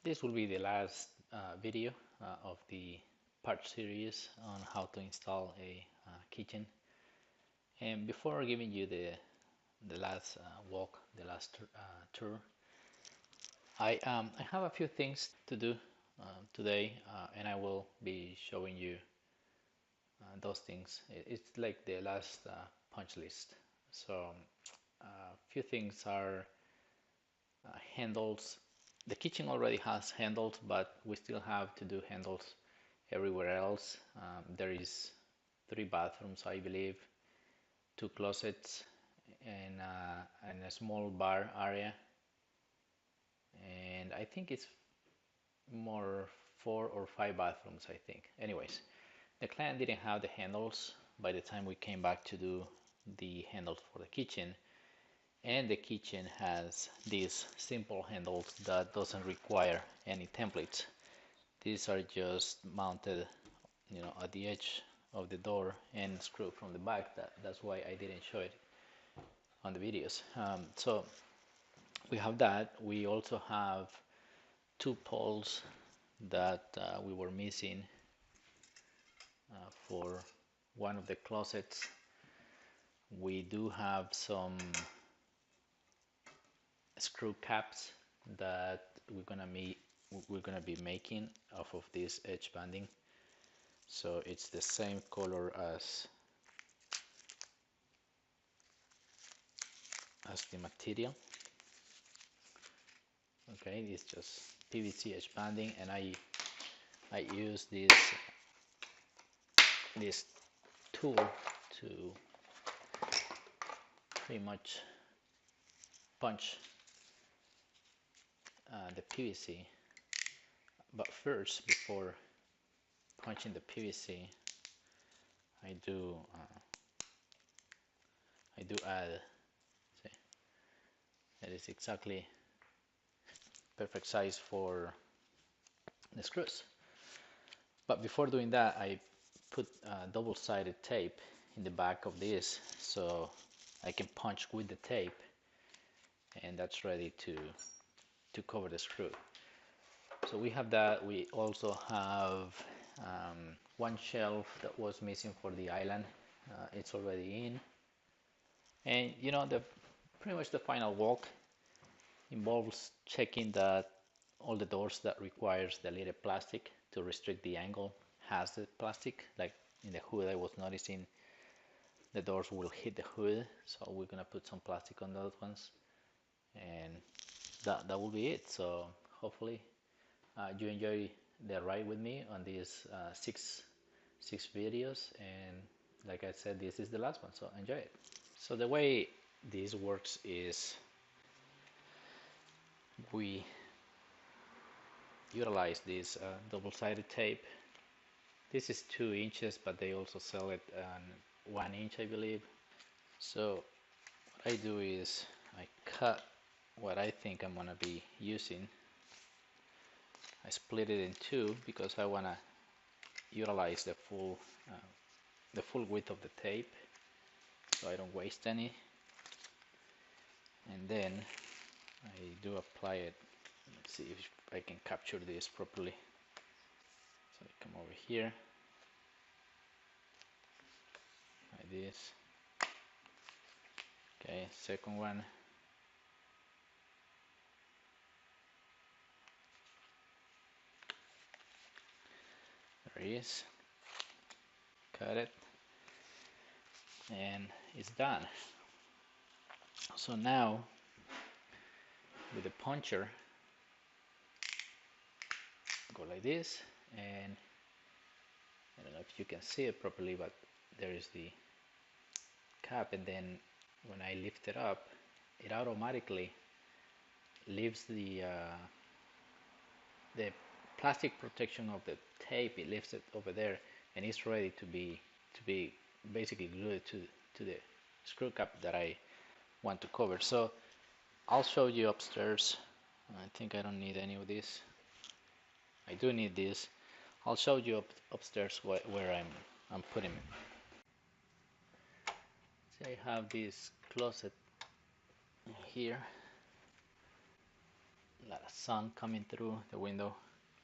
This will be the last video of the part series on how to install a kitchen. And before giving you the last walk, the last tour, I have a few things to do today, and I will be showing you those things. It's like the last punch list. So a few things are handles. The kitchen already has handles, but we still have to do handles everywhere else. There is 3 bathrooms, I believe, 2 closets, and a small bar area. And I think it's more 4 or 5 bathrooms, I think. Anyways, the client didn't have the handles by the time we came back to do the handles for the kitchen. And the kitchen has these simple handles that doesn't require any templates. These are just mounted, at the edge of the door and screwed from the back. That's why I didn't show it on the videos. So we have that. We also have 2 poles that we were missing for one of the closets. We do have some screw caps that we're gonna be making off of this edge banding. So it's the same color as the material. Okay, it's just PVC edge banding, and I use this tool to pretty much punch the PVC. But first, before punching the PVC, I do add. See, that is exactly perfect size for the screws. But before doing that, I put double-sided tape in the back of this so I can punch with the tape, and that's ready to cover the screw. So we have that. We also have one shelf that was missing for the island. It's already in, and pretty much the final walk involves checking that all the doors that requires the little plastic to restrict the angle has the plastic. Like in the hood, I was noticing the doors will hit the hood, so we're gonna put some plastic on those ones, and that will be it. So hopefully you enjoy the ride with me on these six videos, and like I said, this is the last one, so enjoy it. So the way this works is we utilize this double-sided tape. This is 2 inches, but they also sell it on 1 inch, I believe. So what I do is I cut what I think I'm gonna be using. I split it in 2 because I wanna utilize the full width of the tape, so I don't waste any. And then I do apply it. Let's see if I can capture this properly. So I come over here like this. Okay, second one. There it is. Cut it, and it's done. So now with the puncher, go like this, and I don't know if you can see it properly, but there is the cap, and then when I lift it up, it automatically leaves the plastic protection of the tape. It lifts it over there, and it's ready to be basically glued to the screw cap that I want to cover. So I'll show you upstairs. I think I don't need any of this. I do need this. I'll show you upstairs where I'm putting it. See, I have this closet here. A lot of sun coming through the window.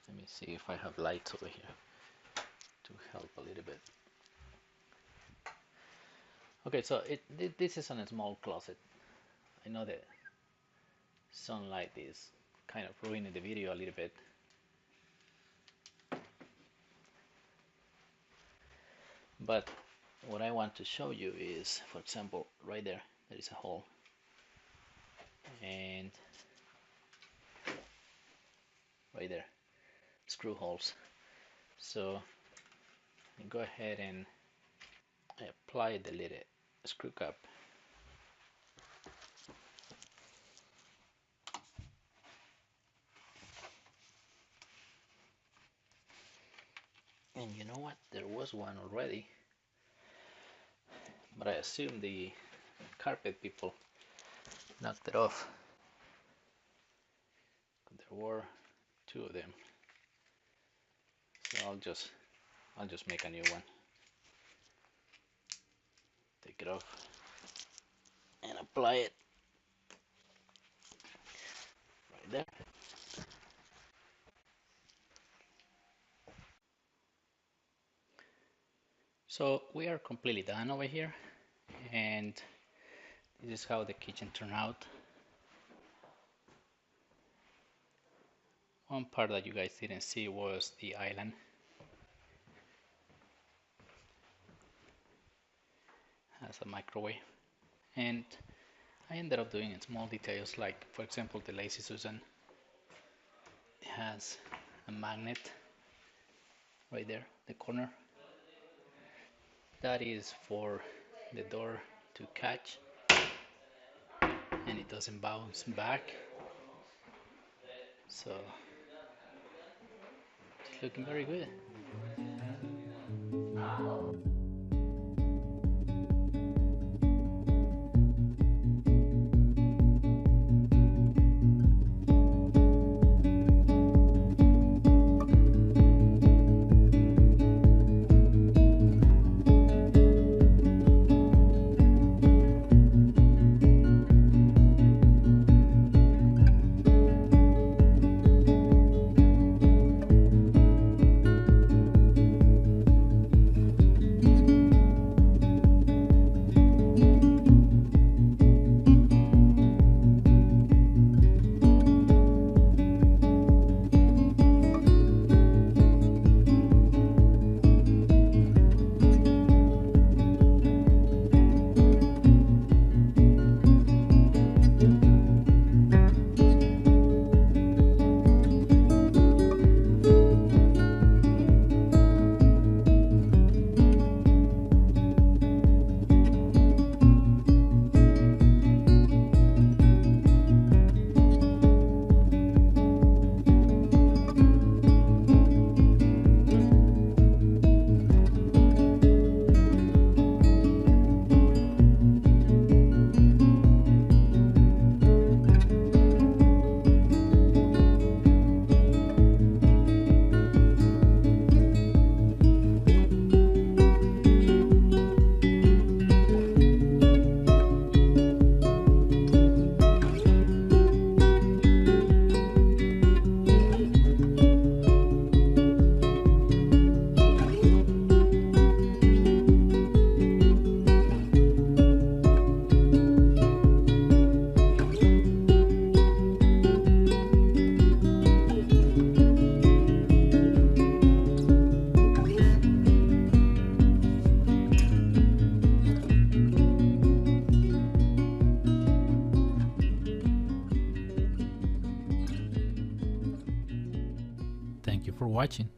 Let me see if I have lights over here to help a little bit. Okay, so this is on a small closet. I know that sunlight is kind of ruining the video a little bit. But what I want to show you is, for example, right there is a hole. And right there, screw holes. So I go ahead and I apply the little screw cap. And you know what? There was one already, but I assume the carpet people knocked it off. There were two of them, so I'll just make a new one. Take it off and apply it right there. So we are completely done over here, and this is how the kitchen turned out. One part that you guys didn't see was the island. Has a microwave, and I ended up doing small details, like for example the Lazy Susan. It has a magnet right there, the corner. That is for the door to catch and it doesn't bounce back. So it's looking very good. Thank you for watching.